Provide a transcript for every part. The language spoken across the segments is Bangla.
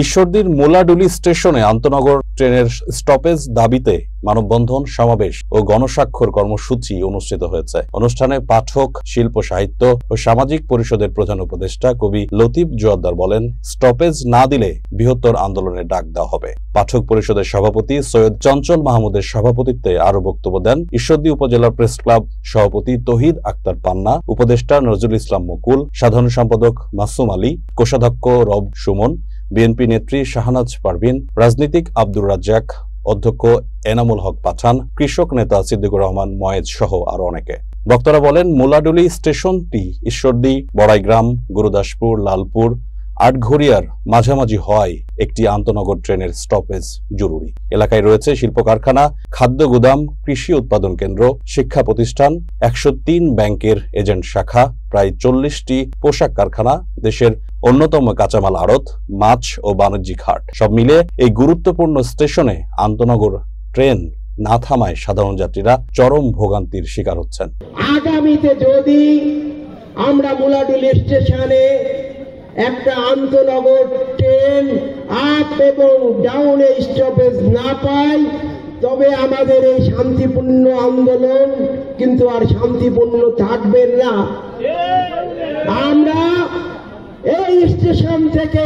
ঈশ্বরদীর মোলাডুলি স্টেশনে আন্তনগর ট্রেনের স্টপেজ দাবিতে মানববন্ধন, সমাবেশ ও গণস্বাক্ষর কর্মসূচি অনুষ্ঠিত হয়েছে। অনুষ্ঠানে পাঠক, শিল্প সাহিত্য ও সামাজিক পরিষদের প্রধান উপদেষ্টা কবি লতিফ জোয়ারদার বলেন, স্টপেজ না দিলে বৃহত্তর আন্দোলনের ডাক দেওয়া হবে। পাঠক পরিষদের সভাপতি সৈয়দ চঞ্চল মাহমুদের সভাপতিত্বে আরো বক্তব্য দেন ঈশ্বরদী উপজেলা প্রেস ক্লাব সভাপতি তৌহিদ আক্তার পান্না, উপদেষ্টা নজরুল ইসলাম মুকুল, সাধারণ সম্পাদক মাসুম আলী, কোষাধ্যক্ষ রব সুমন, বিএনপি নেত্রী শাহনাজ পারভিন, রাজনীতিক আব্দুর রাজ্জাক, অধ্যক্ষ এনামুল হক পাঠান, কৃষক নেতা সিদ্দিকুর রহমান ময়েজ সহ আরো অনেকে। বক্তারা বলেন, মোলাডুলি স্টেশনটি ঈশ্বরদী, বড়াইগ্রাম, গুরুদাসপুর, লালপুর, আটঘরিয়ার মাঝামাঝি হওয়ায় একটি আন্তনগর ট্রেনের স্টপেজ জরুরি। এলাকায় রয়েছে শিল্প কারখানা, খাদ্য গুদাম, কৃষি উৎপাদন কেন্দ্র, শিক্ষা প্রতিষ্ঠান, 103 ব্যাংকের এজেন্ট শাখা, প্রায় 40টি পোশাক কারখানা, দেশের অন্যতম কাঁচামাল আড়ত, মাছ ও বাণিজ্যিক হাট। সব মিলে এই গুরুত্বপূর্ণ স্টেশনে আন্তনগর ট্রেন না থামায় সাধারণ যাত্রীরা চরম ভোগান্তির শিকার হচ্ছেন। আগামীতে যদি আমরা মোলাডুলি স্টেশনে একটা আন্তনগর ট্রেন আপ এবং ডাউনে স্টপেজ না পাই, তবে আমাদের এই শান্তিপূর্ণ আন্দোলন কিন্তু আর শান্তিপূর্ণ থাকবে না। আমরা এই স্টেশন থেকে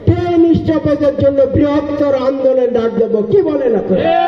ট্রেন স্টপেজের জন্য বৃহত্তর আন্দোলন ডাক দেব। কি বলেন আপনারা?